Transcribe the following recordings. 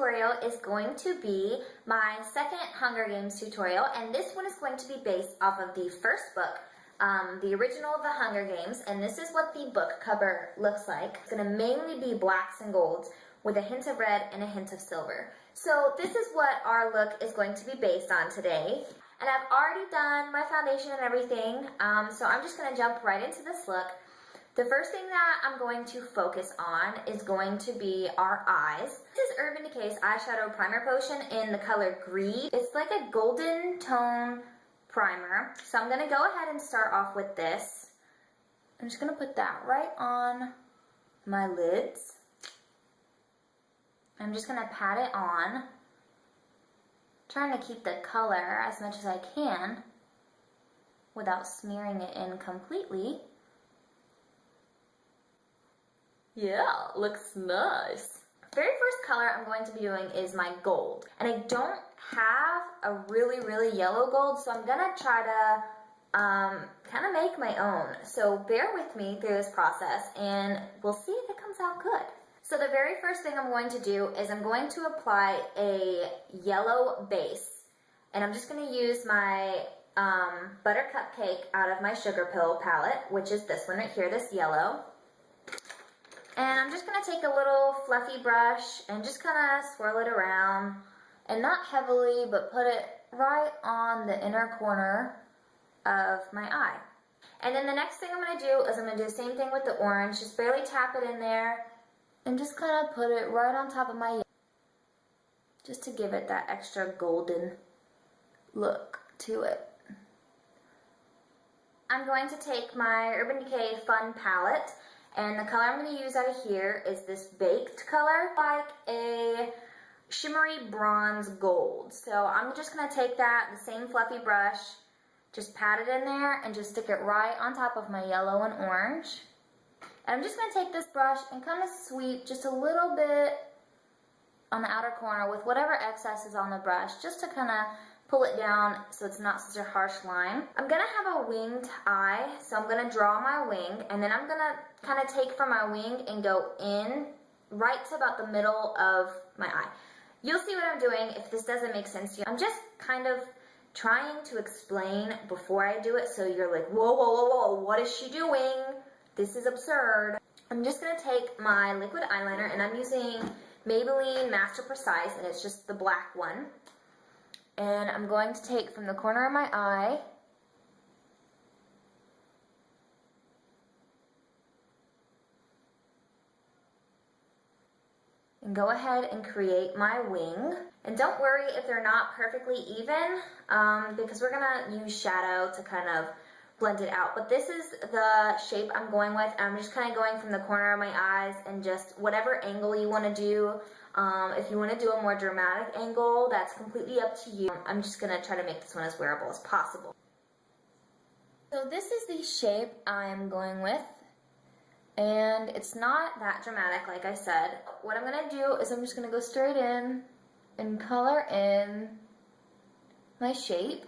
tutorial is going to be my second Hunger Games tutorial, and this one is going to be based off of the first book, the original of the Hunger Games, and this is what the book cover looks like. It's going to mainly be blacks and golds with a hint of red and a hint of silver. So this is what our look is going to be based on today. And I've already done my foundation and everything, so I'm just going to jump right into this look. The first thing that I'm going to focus on is going to be our eyes. This is Urban Decay's eyeshadow primer potion in the color Green. It's like a golden tone primer. So I'm going to go ahead and start off with this. I'm just going to put that right on my lids. I'm just going to pat it on, trying to keep the color as much as I can without smearing it in completely. Yeah, looks nice. Very first color I'm going to be doing is my gold. And I don't have a really yellow gold, so I'm gonna try to kind of make my own. So bear with me through this process and we'll see if it comes out good. So the very first thing I'm going to do is I'm going to apply a yellow base. And I'm just gonna use my Buttercup Cake out of my Sugar Pill palette, which is this one right here, this yellow. And I'm just going to take a little fluffy brush and just kind of swirl it around, and not heavily, but put it right on the inner corner of my eye. And then the next thing I'm going to do is I'm going to do the same thing with the orange, just barely tap it in there and just kind of put it right on top of my yellow, just to give it that extra golden look to it. I'm going to take my Urban Decay Fun palette. And the color I'm going to use out of here is this baked color, like a shimmery bronze gold. So I'm just going to take that, the same fluffy brush, just pat it in there and just stick it right on top of my yellow and orange. And I'm just going to take this brush and kind of sweep just a little bit on the outer corner with whatever excess is on the brush, just to kind of pull it down so it's not such a harsh line. I'm gonna have a winged eye, so I'm gonna draw my wing, and then I'm gonna kind of take from my wing and go in right to about the middle of my eye. You'll see what I'm doing if this doesn't make sense to you. I'm just kind of trying to explain before I do it, so you're like, whoa, what is she doing? This is absurd. I'm just gonna take my liquid eyeliner, and I'm using Maybelline Master Precise, and it's just the black one. And I'm going to take from the corner of my eye and go ahead and create my wing. And don't worry if they're not perfectly even, because we're gonna use shadow to kind of blend it out. But this is the shape I'm going with. I'm just kind of going from the corner of my eyes, and just whatever angle you want to do. If you want to do a more dramatic angle, that's completely up to you. I'm just going to try to make this one as wearable as possible. So this is the shape I'm going with, and it's not that dramatic like I said. What I'm going to do is I'm just going to go straight in and color in my shape.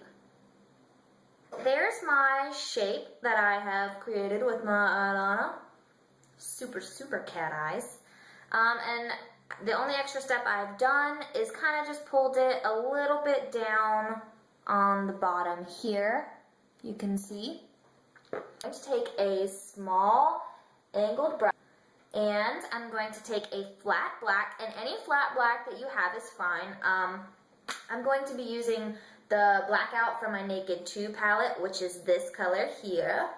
There's my shape that I have created with my eyeliner. Super cat eyes. And the only extra step I've done is kind of just pulled it a little bit down on the bottom here. You can see. I'm going to take a small angled brush, and I'm going to take a flat black, and any flat black that you have is fine. I'm going to be using the Blackout from my Naked 2 palette, which is this color here.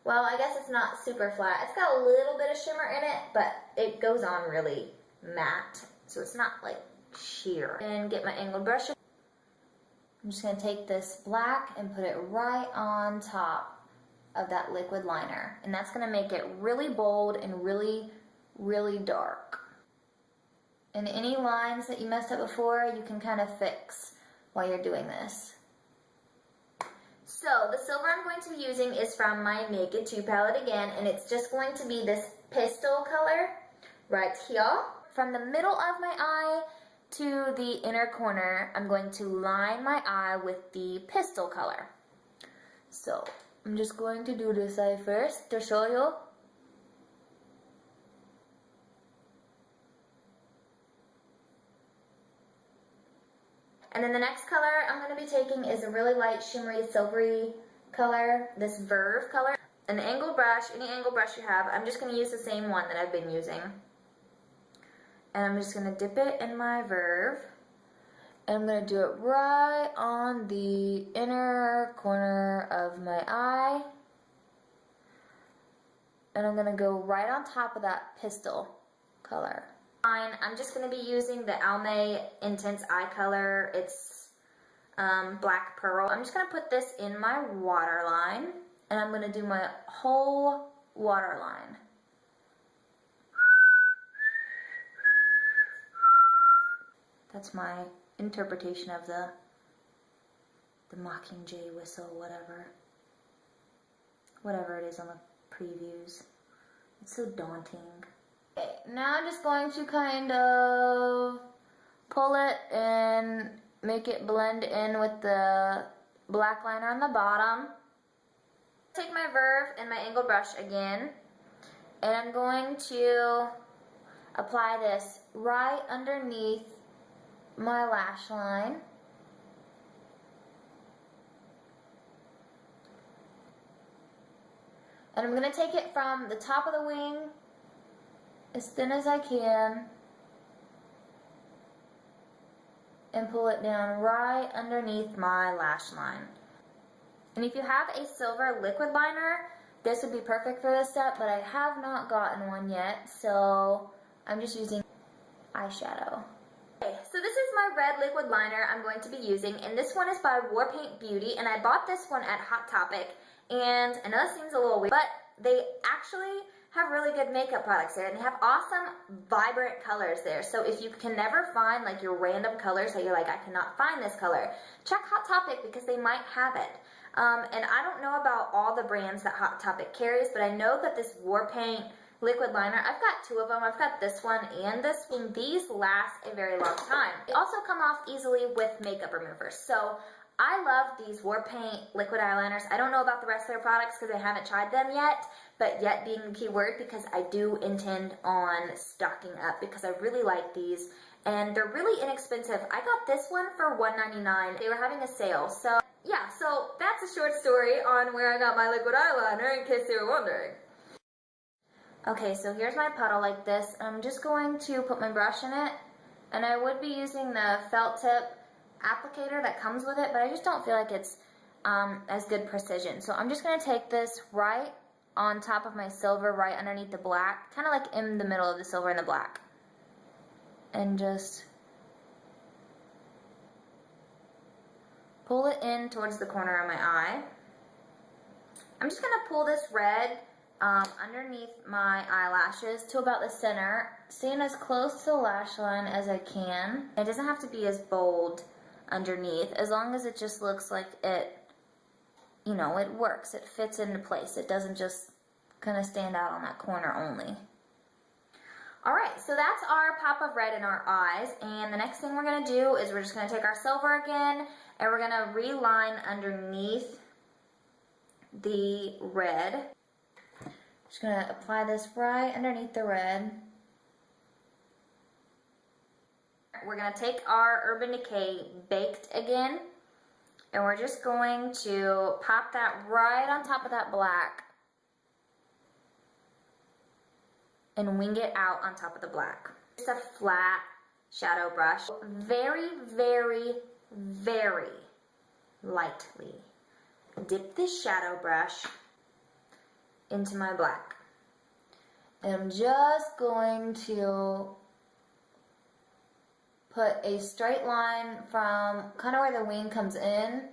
Well, I guess it's not super flat. It's got a little bit of shimmer in it, but it goes on really matte, so it's not like sheer. And get my angled brush. I'm just going to take this black and put it right on top of that liquid liner, and that's going to make it really bold and really dark. And any lines that you messed up before, you can kind of fix while you're doing this. So the silver I'm going to be using is from my Naked 2 palette again, and it's just going to be this pastel color right here. From the middle of my eye to the inner corner, I'm going to line my eye with the pastel color. So I'm just going to do this eye first to show you. And then the next color I'm going to be taking is a really light shimmery silvery color, this Verve color. An angled brush, any angled brush you have, I'm just going to use the same one that I've been using. And I'm just going to dip it in my Verve. And I'm going to do it right on the inner corner of my eye. And I'm going to go right on top of that pistol color. I'm just going to be using the Almay Intense Eye Color. It's Black Pearl. I'm just going to put this in my waterline. And I'm going to do my whole waterline. That's my interpretation of the Mockingjay whistle, whatever it is on the previews. It's so daunting. Okay, now I'm just going to kind of pull it and make it blend in with the black liner on the bottom. Take my Verve and my angled brush again, and I'm going to apply this right underneath my lash line. And I'm going to take it from the top of the wing as thin as I can and pull it down right underneath my lash line. And if you have a silver liquid liner, this would be perfect for this step, but I have not gotten one yet, so I'm just using eyeshadow. Okay, so this is my red liquid liner I'm going to be using, and this one is by Warpaint Beauty, and I bought this one at Hot Topic, and I know this seems a little weird, but they actually have really good makeup products there, and they have awesome, vibrant colors there. So if you can never find like your random colors that you're like, I cannot find this color, check Hot Topic because they might have it. And I don't know about all the brands that Hot Topic carries, but I know that this Warpaint liquid liner, I've got two of them. I've got this one and this one. These last a very long time. They also come off easily with makeup removers. So I love these Warpaint liquid eyeliners. I don't know about the rest of their products because I haven't tried them yet, but yet being the key word because I do intend on stocking up because I really like these and they're really inexpensive. I got this one for $1.99. They were having a sale. So yeah, so that's a short story on where I got my liquid eyeliner in case you were wondering. Okay, so here's my puddle like this. I'm just going to put my brush in it, and I would be using the felt tip applicator that comes with it, but I just don't feel like it's as good precision. So I'm just going to take this right on top of my silver, right underneath the black, kind of like in the middle of the silver and the black, and just pull it in towards the corner of my eye. I'm just going to pull this red underneath my eyelashes to about the center, staying as close to the lash line as I can. It doesn't have to be as bold underneath, as long as it just looks like it, you know, it works, it fits into place. It doesn't just kind of stand out on that corner only. Alright, so that's our pop of red in our eyes, and the next thing we're going to do is we're just going to take our silver again, and we're going to reline underneath the red. Just going to apply this right underneath the red. We're going to take our Urban Decay Baked again, and we're just going to pop that right on top of that black and wing it out on top of the black. Just a flat shadow brush. Very, very, very lightly dip this shadow brush into my black. And I'm just going to put a straight line from kind of where the wing comes in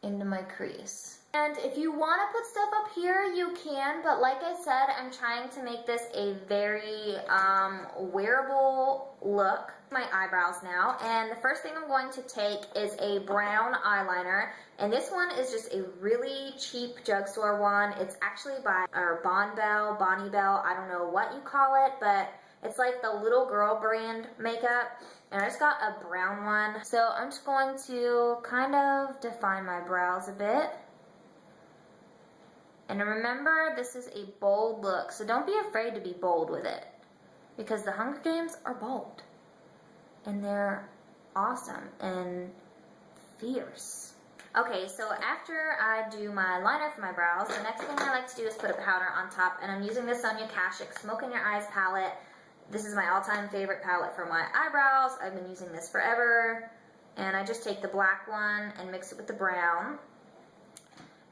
into my crease. And if you want to put stuff up here, you can, but like I said, I'm trying to make this a very wearable look. My eyebrows now, and the first thing I'm going to take is a brown eyeliner, and this one is just a really cheap drugstore one. It's actually by Bonnie Bell, I don't know what you call it, but it's like the little girl brand makeup, and I just got a brown one. So I'm just going to kind of define my brows a bit. And remember, this is a bold look, so don't be afraid to be bold with it, because the Hunger Games are bold. And they're awesome and fierce. Okay, so after I do my liner for my brows, the next thing I like to do is put a powder on top, and I'm using the Sonia Kashuk Smoke in Your Eyes palette. This is my all-time favorite palette for my eyebrows. I've been using this forever, and I just take the black one and mix it with the brown.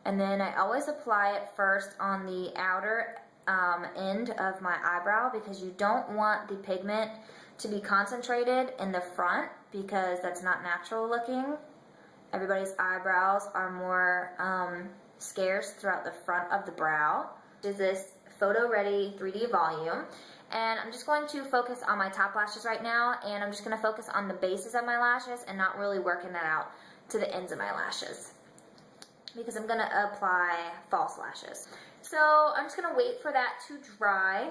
And then I always apply it first on the outer end of my eyebrow, because you don't want the pigment to be concentrated in the front, because that's not natural looking. Everybody's eyebrows are more scarce throughout the front of the brow. This is this Photo Ready 3D volume, and I'm just going to focus on my top lashes right now, and I'm just going to focus on the bases of my lashes and not really working that out to the ends of my lashes, because I'm going to apply false lashes. So I'm just going to wait for that to dry,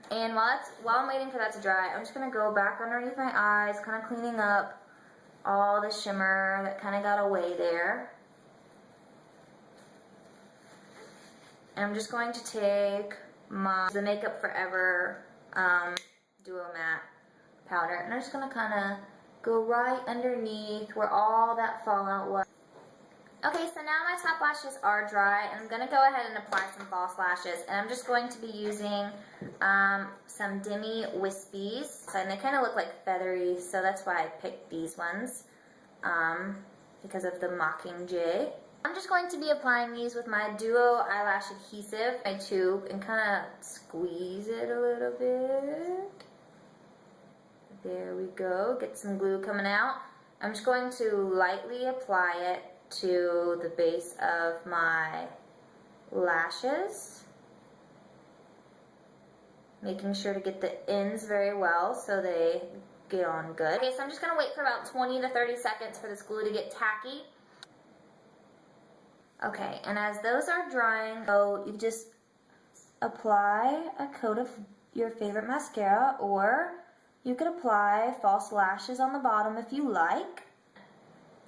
and while I'm waiting for that to dry, I'm just going to go back underneath my eyes, kind of cleaning up all the shimmer that kind of got away there. And I'm just going to take the Makeup Forever Duo Matte powder, and I'm just going to kind of go right underneath where all that fallout was. Okay, so now my top lashes are dry, and I'm going to go ahead and apply some false lashes, and I'm just going to be using some Demi Wispies, and they kind of look like feathery, so that's why I picked these ones, because of the Mockingjay. I'm just going to be applying these with my Duo Eyelash Adhesive, my tube, and kind of squeeze it a little bit. There we go, get some glue coming out. I'm just going to lightly apply it to the base of my lashes, making sure to get the ends very well so they get on good. Okay, so I'm just going to wait for about 20 to 30 seconds for this glue to get tacky. Okay, and as those are drying, so you just apply a coat of your favorite mascara, or you could apply false lashes on the bottom if you like.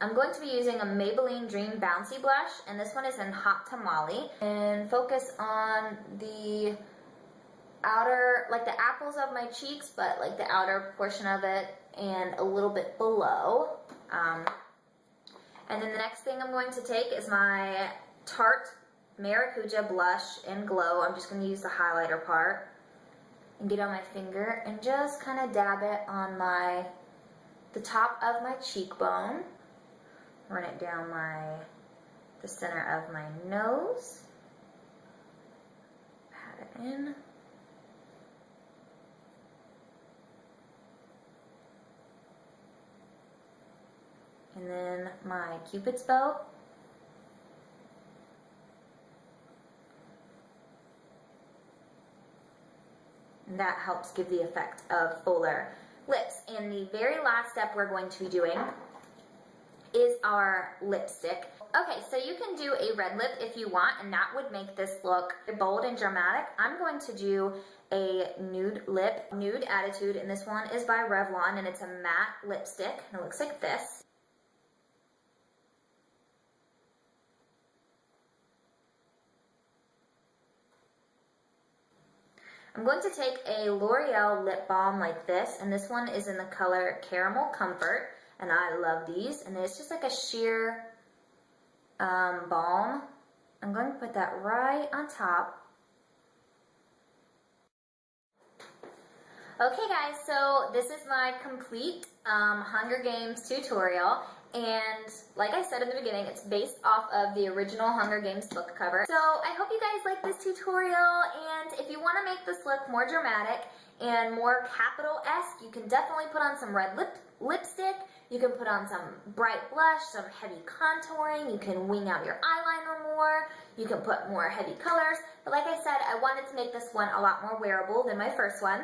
I'm going to be using a Maybelline Dream Bouncy Blush, and this one is in Hot Tamale, and focus on the outer, like the apples of my cheeks, but like the outer portion of it and a little bit below. And then the next thing I'm going to take is my Tarte Maracuja Blush in Glow. I'm just going to use the highlighter part and get on my finger and just kind of dab it on the top of my cheekbone. Run it down the center of my nose. Pat it in. And then my Cupid's bow. And that helps give the effect of fuller lips. And the very last step we're going to be doing is our lipstick. Okay, so you can do a red lip if you want, and that would make this look bold and dramatic. I'm going to do a nude lip, Nude Attitude, and this one is by Revlon, and it's a matte lipstick, and it looks like this. I'm going to take a L'Oreal lip balm like this, and this one is in the color Caramel Comfort, and I love these, and it's just like a sheer balm. I'm going to put that right on top. Okay guys, so this is my complete Hunger Games tutorial, and like I said in the beginning, it's based off of the original Hunger Games book cover. So I hope you guys like this tutorial, and if you want to make this look more dramatic and more capital-esque, you can definitely put on some red lipstick, you can put on some bright blush, some heavy contouring, you can wing out your eyeliner more, you can put more heavy colors, but like I said, I wanted to make this one a lot more wearable than my first one.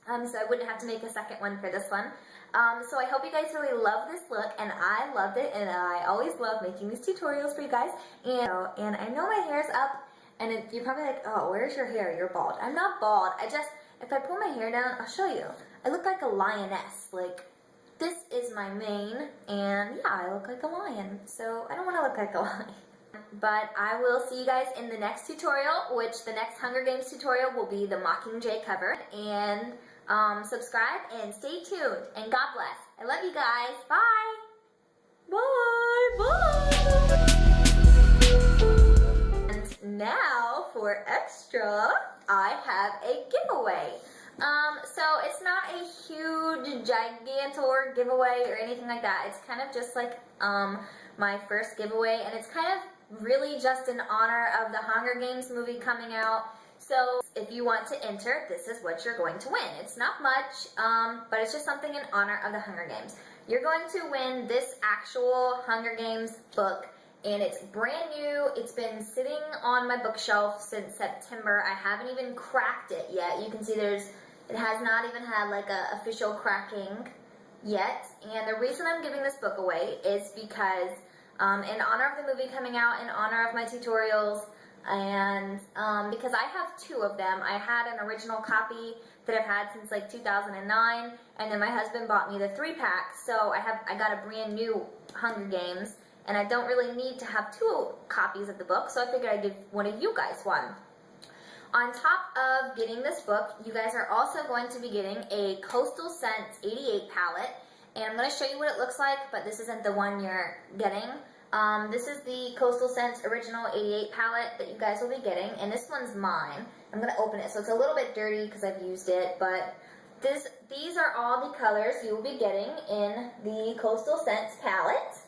So I wouldn't have to make a second one for this one. So I hope you guys really love this look, and I loved it, and I always love making these tutorials for you guys. And I know my hair's up, and you're probably like, oh, where's your hair? You're bald. I'm not bald. If I pull my hair down, I'll show you. I look like a lioness. Like, this is my mane, and yeah, I look like a lion. So I don't want to look like a lion. But I will see you guys in the next tutorial, which the next Hunger Games tutorial will be the Mockingjay cover. And subscribe and stay tuned, and God bless. I love you guys. Bye. Bye. Bye. And now for extra, I have a giveaway. So it's not a huge, gigantor giveaway or anything like that. It's kind of just like my first giveaway, and it's kind of really just in honor of the Hunger Games movie coming out. So if you want to enter, this is what you're going to win. It's not much, but it's just something in honor of the Hunger Games. You're going to win this actual Hunger Games book, and it's brand new. It's been sitting on my bookshelf since September. I haven't even cracked it yet. You can see it has not even had like a official cracking yet. And the reason I'm giving this book away is because in honor of the movie coming out, in honor of my tutorials, and because I have two of them. I had an original copy that I've had since like 2009, and then my husband bought me the 3-pack, so I got a brand new Hunger Games, and I don't really need to have two copies of the book, so I figured I'd give one of you guys one. On top of getting this book, you guys are also going to be getting a Coastal Scents 88 palette, and I'm going to show you what it looks like, but this isn't the one you're getting. This is the Coastal Scents Original 88 palette that you guys will be getting, and this one's mine. I'm going to open it, so it's a little bit dirty because I've used it, but these are all the colors you will be getting in the Coastal Scents palette.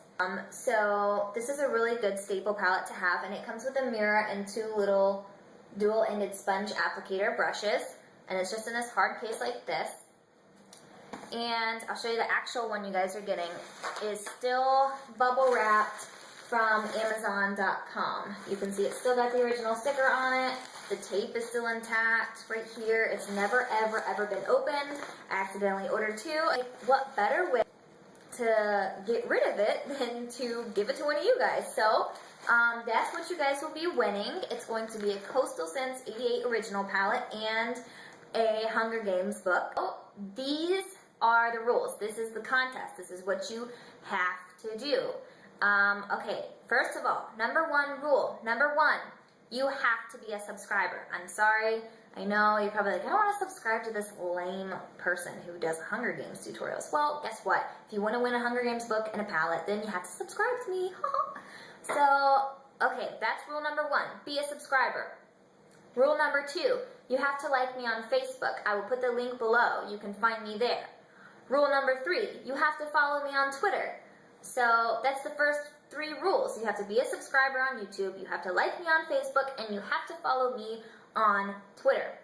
So this is a really good staple palette to have, and it comes with a mirror and two little dual-ended sponge applicator brushes, and it's just in this hard case like this. And I'll show you the actual one you guys are getting is still bubble wrapped from Amazon.com. You can see it's still got the original sticker on it. The tape is still intact right here. It's never ever been opened. I accidentally ordered two. What better way to get rid of it than to give it to one of you guys? So that's what you guys will be winning. It's going to be a Coastal Scents 88 original palette and a Hunger Games book. Oh, these are the rules. This is the contest. This is what you have to do. Okay, first of all, number one rule. Number one, you have to be a subscriber. I'm sorry. I know you're probably like, I don't want to subscribe to this lame person who does Hunger Games tutorials. Well, guess what? If you want to win a Hunger Games book and a palette, then you have to subscribe to me. So, okay, that's rule number one. Be a subscriber. Rule number two, you have to like me on Facebook. I will put the link below. You can find me there. Rule number three, you have to follow me on Twitter. So that's the first three rules. You have to be a subscriber on YouTube, you have to like me on Facebook, and you have to follow me on Twitter.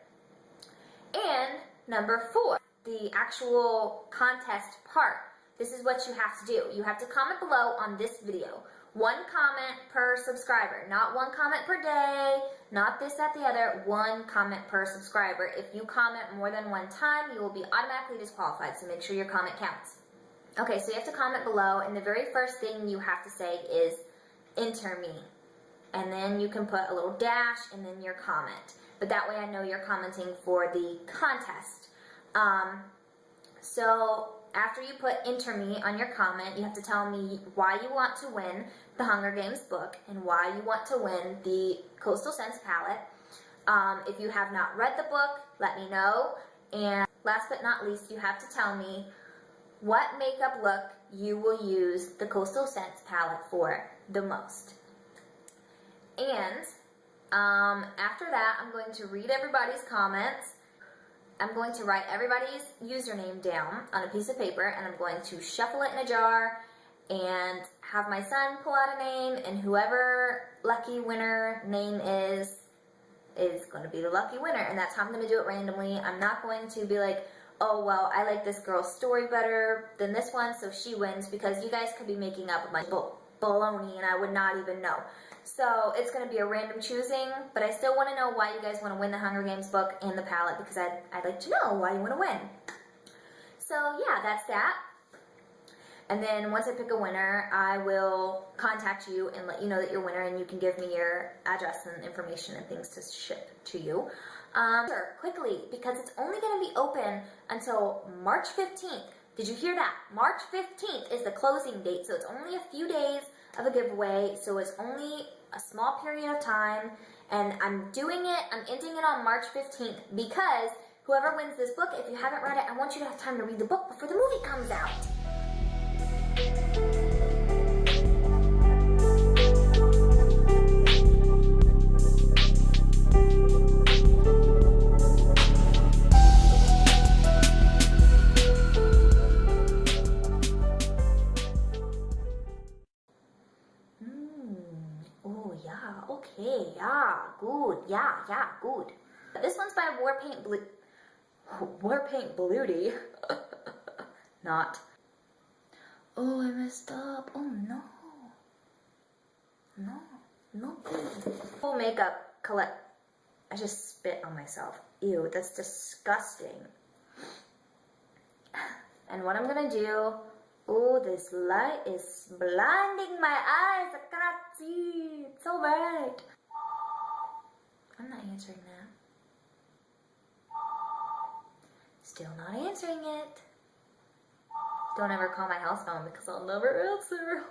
And number four, the actual contest part. This is what you have to do. You have to comment below on this video. One comment per subscriber, not one comment per day, not this, that, the other, one comment per subscriber. If you comment more than one time, you will be automatically disqualified, so make sure your comment counts. Okay, so you have to comment below, and the very first thing you have to say is, enter me. And then you can put a little dash and then your comment. But that way I know you're commenting for the contest. So after you put enter me on your comment, you have to tell me why you want to win the Hunger Games book and why you want to win the Coastal Scents palette. If you have not read the book, let me know. And last but not least, you have to tell me what makeup look you will use the Coastal Scents palette for the most. And after that, I'm going to read everybody's comments. I'm going to write everybody's username down on a piece of paper, and I'm going to shuffle it in a jar and have my son pull out a name, and whoever lucky winner name is going to be the lucky winner, and that's how I'm going to do it randomly. I'm not going to be like, oh, well, I like this girl's story better than this one, so she wins, because you guys could be making up a bunch of baloney, and I would not even know. So it's going to be a random choosing, but I still want to know why you guys want to win the Hunger Games book and the palette, because I'd like to know why you want to win. So yeah, that's that. And then once I pick a winner, I will contact you and let you know that you're a winner, and you can give me your address and information and things to ship to you. Sure, quickly, because it's only going to be open until March 15th. Did you hear that? March 15th is the closing date, so it's only a few days of a giveaway, so it's only a small period of time, and I'm ending it on March 15th, because whoever wins this book, if you haven't read it, I want you to have time to read the book before the movie comes out. Okay, yeah, good. Yeah, good. This one's by Warpaint Bluety. Not. Oh, I messed up. Oh no. No, not good. Full makeup collect. I just spit on myself. Ew, that's disgusting. And what I'm gonna do, oh, this light is blinding my eyes. I cannot see. It's so bright. I'm not answering that. Still not answering it. Don't ever call my house phone because I'll never answer.